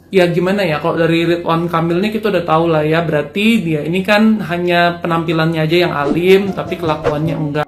Ya gimana ya, kalau dari Ridwan Kamil nih kita udah tahu lah ya, berarti dia ini kan hanya penampilannya aja yang alim, tapi kelakuannya enggak.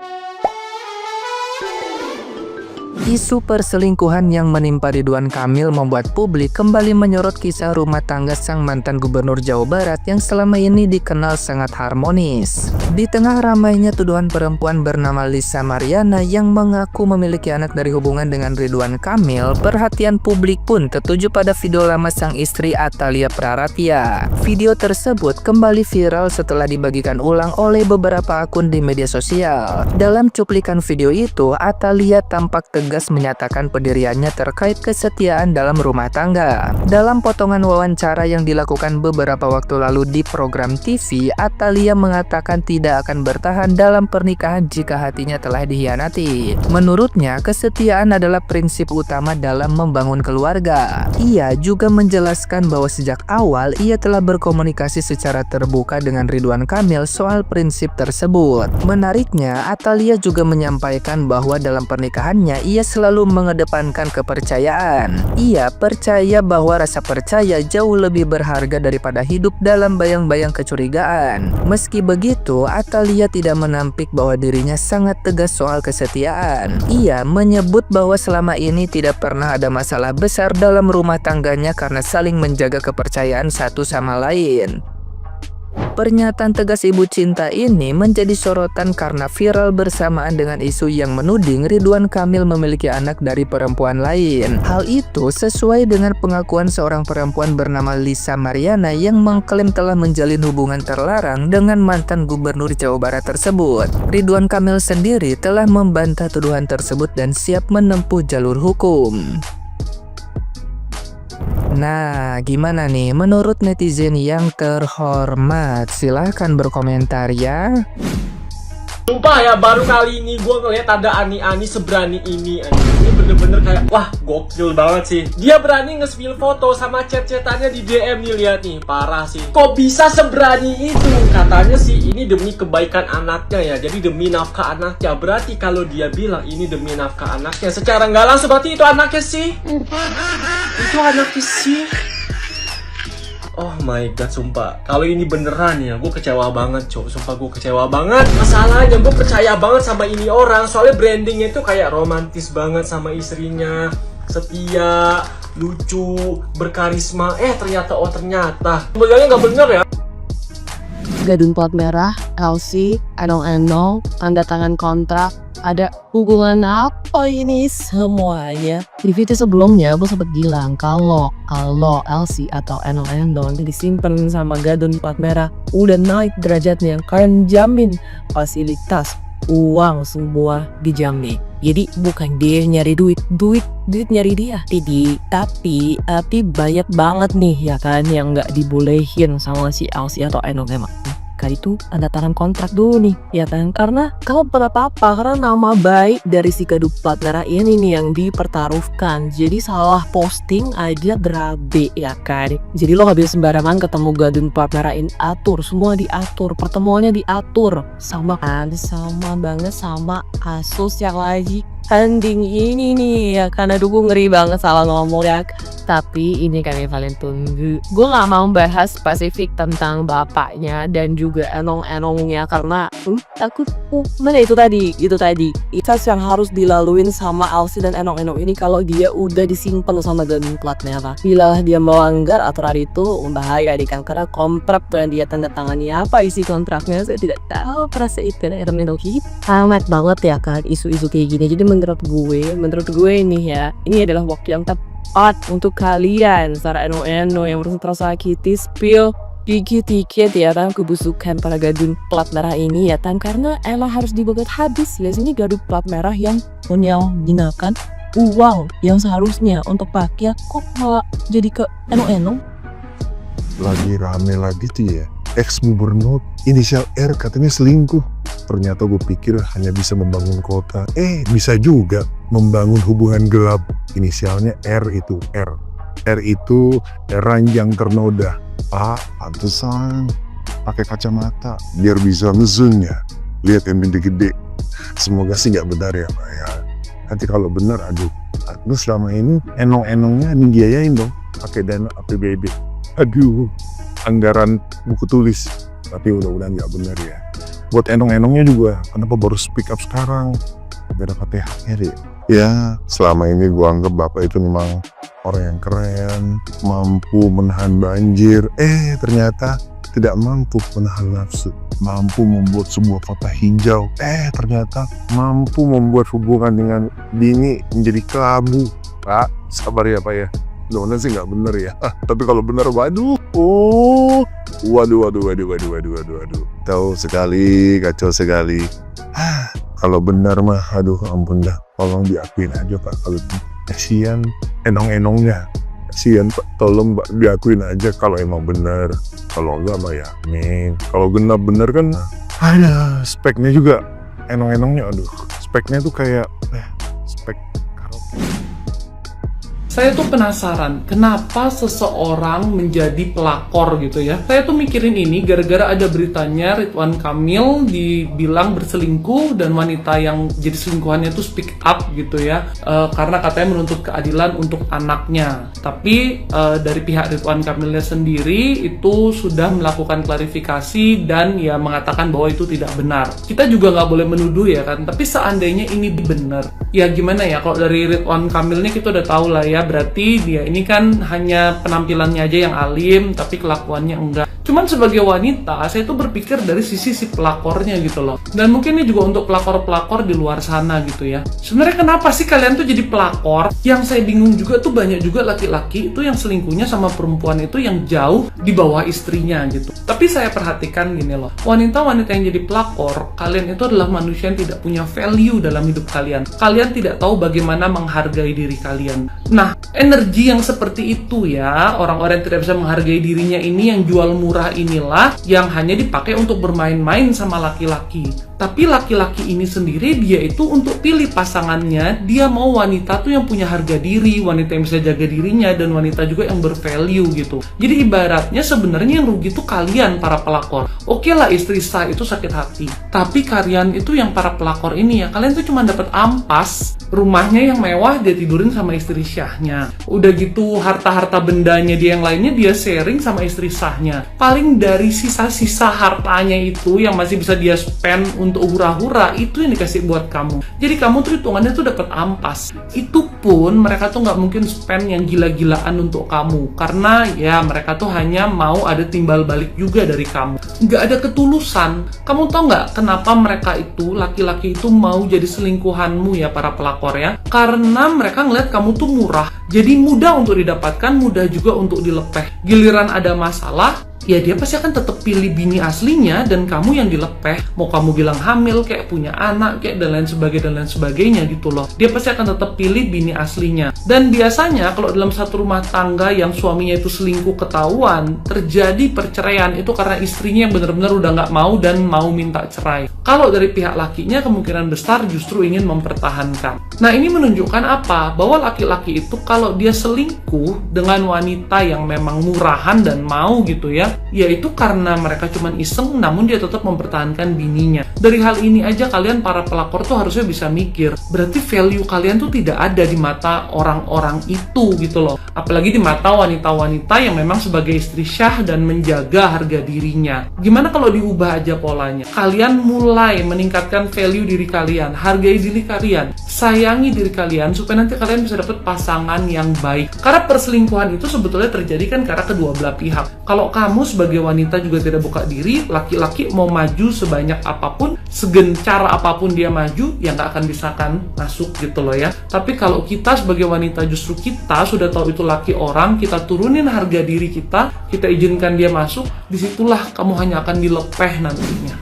Isu perselingkuhan yang menimpa Ridwan Kamil membuat publik kembali menyorot kisah rumah tangga sang mantan gubernur Jawa Barat yang selama ini dikenal sangat harmonis. Di tengah ramainya tuduhan perempuan bernama Lisa Mariana yang mengaku memiliki anak dari hubungan dengan Ridwan Kamil, perhatian publik pun tertuju pada video lama sang istri Atalia Praratia. Video tersebut kembali viral setelah dibagikan ulang oleh beberapa akun di media sosial. Dalam cuplikan video itu, Atalia tampak tegas menyatakan pendiriannya terkait kesetiaan dalam rumah tangga. Dalam potongan wawancara yang dilakukan beberapa waktu lalu di program TV, Atalia mengatakan tidak akan bertahan dalam pernikahan jika hatinya telah dikhianati. Menurutnya, kesetiaan adalah prinsip utama dalam membangun keluarga. Ia juga menjelaskan bahwa sejak awal ia telah berkomunikasi secara terbuka dengan Ridwan Kamil soal prinsip tersebut. Menariknya, Atalia juga menyampaikan bahwa dalam pernikahannya ia selalu mengedepankan kepercayaan. Ia percaya bahwa rasa percaya jauh lebih berharga daripada hidup dalam bayang-bayang kecurigaan. Meski begitu, Atalia tidak menampik bahwa dirinya sangat tegas soal kesetiaan. Ia menyebut bahwa selama ini tidak pernah ada masalah besar dalam rumah tangganya karena saling menjaga kepercayaan satu sama lain. Pernyataan tegas ibu cinta ini menjadi sorotan karena viral bersamaan dengan isu yang menuding Ridwan Kamil memiliki anak dari perempuan lain. Hal itu sesuai dengan pengakuan seorang perempuan bernama Lisa Mariana yang mengklaim telah menjalin hubungan terlarang dengan mantan gubernur Jawa Barat tersebut. Ridwan Kamil sendiri telah membantah tuduhan tersebut dan siap menempuh jalur hukum. Nah, gimana nih menurut netizen yang terhormat? Silahkan berkomentar ya. Sumpah ya, baru kali ini gue ngeliat ada Ani seberani ini. Ini bener-bener kayak, wah gokil banget sih. Dia berani nge-spill foto sama chat-chatannya di DM nih, lihat nih, parah sih. Kok bisa seberani itu? Katanya sih ini demi kebaikan anaknya ya, jadi demi nafkah anaknya. Berarti kalau dia bilang ini demi nafkah anaknya, secara nggak langsung berarti itu anaknya sih. Itu anaknya sih. Oh my god, sumpah. Kalau ini beneran ya, gue kecewa banget, cok. Sumpah gue kecewa banget. Masalahnya gue percaya banget sama ini orang. Soalnya brandingnya itu kayak romantis banget sama istrinya. Setia, lucu, berkarisma. Ternyata. Sebenarnya nggak bener ya. Gadun plat merah, LC, Enol, tanda tangan kontrak, ada hubungan apa ini semuanya? Di video sebelumnya gue sempat bilang kalau LC atau Enol disimpan sama gadun plat merah udah naik derajatnya, kalian jamin fasilitas uang semua dijamin. Jadi bukan dia nyari duit nyari dia. Tapi banyak banget nih ya kan yang nggak dibolehin sama si LC atau Enol emang. Kali itu ada tangan kontrak dulu nih ya kan, karena kalau apa-apa karena nama baik dari si gadun plat merah ini nih yang dipertaruhkan. Jadi salah posting aja berabe ya kan. Jadi lo gak bisa sembarangan ketemu gadun plat merah ini, atur semua, diatur pertemuannya, diatur sama banget sama kasus yang lagi handing ini nih ya, karena gue ngeri banget salah ngomong ya. Tapi ini kami paling tunggu. Gue gak mau bahas spesifik tentang bapaknya dan juga enongnya karena takut mana itu tadi itas yang harus dilaluin sama LC dan enong ini kalau dia udah disimpan sama gadun plat merah. Bila dia melanggar aturan itu bahaya kan, karena kontrak yang dia tanda tangani, apa isi kontraknya saya tidak tahu. Perasaan itu amat banget ya kan isu-isu kayak gini. Jadi menurut gue nih ya, ini adalah waktu yang tepat untuk kalian secara eno yang merasa sakiti spill dikit-dikit ya kan kebusukan para gadun plat merah ini ya kan, karena emang harus dibabat habis. Lihat sini gadun plat merah yang menyalahgunakan uang yang seharusnya untuk pakai kok malah jadi ke eno. Lagi rame lagi tuh ya, ex gubernur inisial R katanya selingkuh. Ternyata gue pikir hanya bisa membangun kota, bisa juga membangun hubungan gelap. Inisialnya R itu ranjang ternoda. Pantesan pakai kacamata biar bisa ngezoom ya. Lihat yang gede-gede. Semoga sih nggak benar ya Pak ya. Nanti kalau benar, aduh, selama ini enong-enongnya dibiayain dong. pakai dana APBD. Aduh, anggaran buku tulis. Tapi udah nggak bener ya. Buat enong-enongnya juga, kenapa baru speak up sekarang? Gak ada THR deh. Ya, selama ini gua anggap bapak itu memang orang yang keren, mampu menahan banjir. Ternyata tidak mampu menahan nafsu, mampu membuat sebuah kota hijau. Ternyata mampu membuat hubungan dengan bini menjadi kelabu. Pak, sabar ya Pak ya. Mudah-mudahan sih nggak bener ya. Tapi kalau bener, waduh. Waduh. Tahu sekali, kacau sekali. Kalau benar mah, aduh ampun dah. Tolong diakuin aja Pak. Kalau kasihan enong-enongnya. Kasihan Pak, tolong Pak diakuin aja kalau emang benar. Kalau enggak mah ya amin. Kalau genap bener kan ada speknya juga. Enong-enongnya aduh. Speknya tuh kayak spek karaoke. Saya tuh penasaran, kenapa seseorang menjadi pelakor gitu ya. Saya tuh mikirin ini gara-gara ada beritanya Ridwan Kamil dibilang berselingkuh dan wanita yang jadi selingkuhannya tuh speak up gitu ya. Karena katanya menuntut keadilan untuk anaknya. Tapi dari pihak Ridwan Kamilnya sendiri itu sudah melakukan klarifikasi dan ya mengatakan bahwa itu tidak benar. Kita juga nggak boleh menuduh ya kan, tapi seandainya ini benar, ya gimana ya, kalau dari Ridwan Kamil ini kita udah tahu lah ya, berarti dia ini kan hanya penampilannya aja yang alim, tapi kelakuannya enggak. Cuman sebagai wanita, saya tuh berpikir dari sisi si pelakornya gitu loh. Dan mungkin ini juga untuk pelakor-pelakor di luar sana gitu ya. Sebenarnya kenapa sih kalian tuh jadi pelakor? Yang saya bingung juga tuh banyak juga laki-laki itu yang selingkuhnya sama perempuan itu yang jauh di bawah istrinya gitu. Tapi saya perhatikan gini loh, wanita-wanita yang jadi pelakor, kalian itu adalah manusia yang tidak punya value dalam hidup kalian. Kalian tidak tahu bagaimana menghargai diri kalian. Nah, energi yang seperti itu ya, orang-orang yang tidak bisa menghargai dirinya ini, yang jual murah inilah yang hanya dipakai untuk bermain-main sama laki-laki. Tapi laki-laki ini sendiri dia itu untuk pilih pasangannya, dia mau wanita tuh yang punya harga diri, wanita yang bisa jaga dirinya, dan wanita juga yang bervalue gitu. Jadi ibaratnya sebenarnya yang rugi tuh kalian para pelakor. Oke lah istri sah itu sakit hati, tapi kalian itu yang para pelakor ini ya, kalian tuh cuma dapat ampas, rumahnya yang mewah dia tidurin sama istri syahnya. Udah gitu harta-harta bendanya dia yang lainnya dia sharing sama istri sahnya. Paling dari sisa-sisa hartanya itu yang masih bisa dia spend untuk hura-hura, itu yang dikasih buat kamu. Jadi kamu tuh hitungannya tuh dapat ampas. Itu pun mereka tuh nggak mungkin spend yang gila-gilaan untuk kamu, karena ya mereka tuh hanya mau ada timbal balik juga dari kamu. Nggak ada ketulusan. Kamu tau nggak kenapa mereka itu, laki-laki itu mau jadi selingkuhanmu ya para pelakor ya? Karena mereka ngeliat kamu tuh murah, jadi mudah untuk didapatkan, mudah juga untuk dilepeh. Giliran ada masalah, ya dia pasti akan tetap pilih bini aslinya dan kamu yang dilepeh. Mau kamu bilang hamil kayak punya anak kayak dan lain sebagainya gitu loh, dia pasti akan tetap pilih bini aslinya. Dan biasanya kalau dalam satu rumah tangga yang suaminya itu selingkuh ketahuan, terjadi perceraian itu karena istrinya yang benar-benar udah nggak mau dan mau minta cerai. Kalau dari pihak lakinya kemungkinan besar justru ingin mempertahankan. Nah ini menunjukkan apa? Bahwa laki-laki itu kalau dia selingkuh dengan wanita yang memang murahan dan mau gitu ya, yaitu karena mereka cuma iseng, namun dia tetap mempertahankan bininya. Dari hal ini aja kalian para pelakor tuh harusnya bisa mikir, berarti value kalian tuh tidak ada di mata orang-orang itu gitu loh. Apalagi di mata wanita-wanita yang memang sebagai istri syah dan menjaga harga dirinya. Gimana kalau diubah aja polanya? Kalian mulai meningkatkan value diri kalian, hargai diri kalian, sayangi diri kalian, supaya nanti kalian bisa dapat pasangan yang baik. Karena perselingkuhan itu sebetulnya terjadi kan karena kedua belah pihak. Kalau kamu sebagai wanita juga tidak buka diri, laki-laki mau maju sebanyak apapun, segencar apapun dia maju, ya nggak akan bisa kan masuk gitu loh ya. Tapi kalau kita sebagai wanita justru kita sudah tahu itu laki orang, kita turunin harga diri kita izinkan dia masuk, disitulah kamu hanya akan dilepeh nantinya.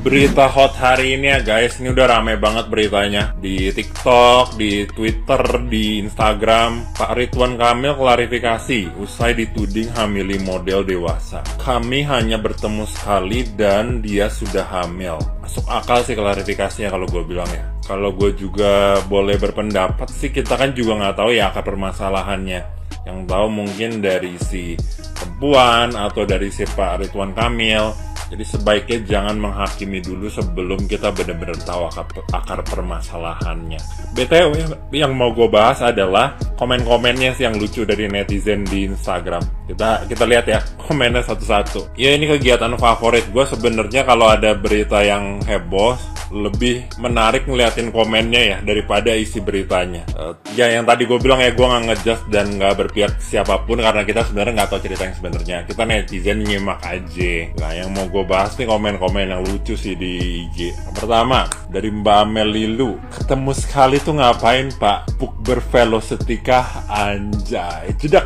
Berita hot hari ini ya guys, ini udah rame banget beritanya di TikTok, di Twitter, di Instagram. Pak Ridwan Kamil klarifikasi usai dituding hamili model dewasa. Kami hanya bertemu sekali dan dia sudah hamil. Masuk akal sih klarifikasinya kalau gue bilang ya. Kalau gue juga boleh berpendapat sih, kita kan juga nggak tahu ya akar permasalahannya. Yang tahu mungkin dari si perempuan atau dari si Pak Ridwan Kamil. Jadi sebaiknya jangan menghakimi dulu sebelum kita benar-benar tahu akar permasalahannya. BTW yang mau gue bahas adalah komen-komennya sih yang lucu dari netizen di Instagram. Kita lihat ya komennya satu-satu. Ya ini kegiatan favorit gue sebenarnya kalau ada berita yang heboh, lebih menarik ngeliatin komennya ya daripada isi beritanya. Ya yang tadi gue bilang ya, gue nggak ngejudge dan nggak berpihak siapapun karena kita sebenarnya nggak tahu cerita yang sebenarnya. Kita netizen nyimak aja. Nah yang mau gue bahas nih komen-komen yang lucu sih di IG. Yang pertama dari Mbak Amel Lilu, ketemu sekali tuh ngapain Pak? Bukber velocity kah? Anjay, jeduk.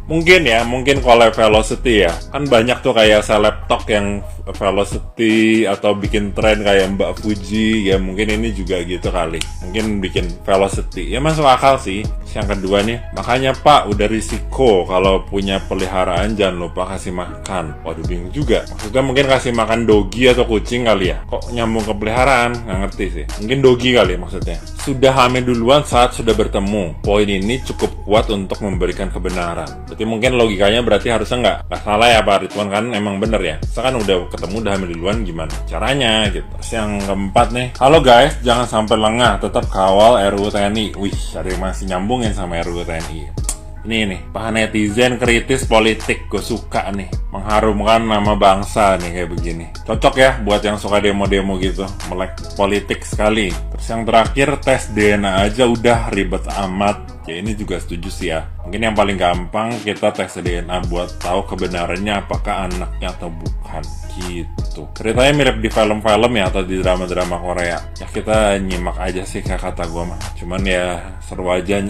Mungkin collab velocity ya. Kan banyak tuh kayak seleb talk yang velocity atau bikin tren kayak Mbak Fuji. Ya mungkin ini juga gitu kali. Mungkin bikin velocity. Ya masuk akal sih. Yang kedua nih, makanya Pak udah risiko kalau punya peliharaan jangan lupa kasih makan. Waduh bingung juga. Maksudnya mungkin kasih makan dogi atau kucing kali ya. Kok nyambung ke peliharaan? Nggak ngerti sih. Mungkin dogi kali maksudnya. Sudah hamil duluan saat sudah bertemu. Poin ini cukup kuat untuk memberikan kebenaran. Berarti mungkin logikanya berarti harusnya nggak salah ya Pak Ridwan, kan emang bener ya. Misalkan udah ketemu udah hamil duluan gimana caranya gitu. Terus yang keempat nih, halo guys, jangan sampai lengah, tetap kawal RUU TNI. Wih, ada yang masih nyambungin sama RUU TNI. Ini nih, Pak netizen kritis politik, gue suka nih, mengharumkan nama bangsa nih kayak begini. Cocok ya buat yang suka demo-demo gitu, melek politik sekali. Terus yang terakhir, tes DNA aja udah ribet amat. Ya ini juga setuju sih ya. Mungkin yang paling gampang kita tes DNA buat tahu kebenarannya apakah anaknya atau bukan gitu. Ceritanya mirip di film-film ya atau di drama-drama Korea. Ya kita nyimak aja sih kayak kata gue mah. Cuman ya seru aja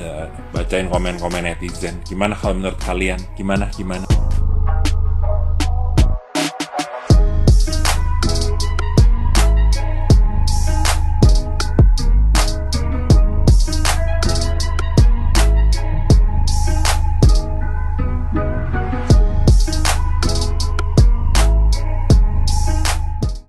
bacain komen-komen netizen. Gimana kalau menurut kalian? Gimana?